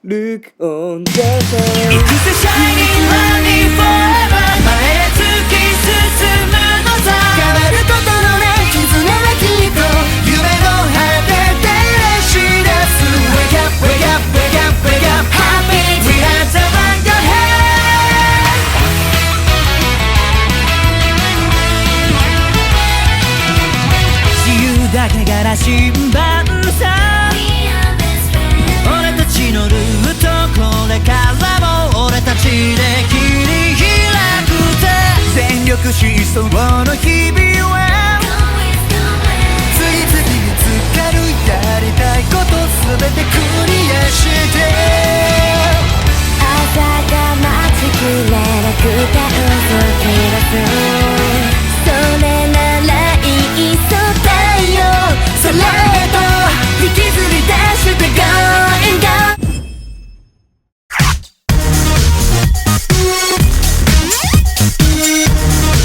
Look on the sun 行くぜ Shining Running Forever 前へ突き進むのさ変わることのない絆はきっと夢の果てで照らし出す Wake up, wake up, wake up, wake up Happy We have the one go ahead 自由だけが羅針盤さ俺たちのルートこれからも俺たちで切り開くぜ全力疾走の日々は次々見つかるやりたいことすべてクリアして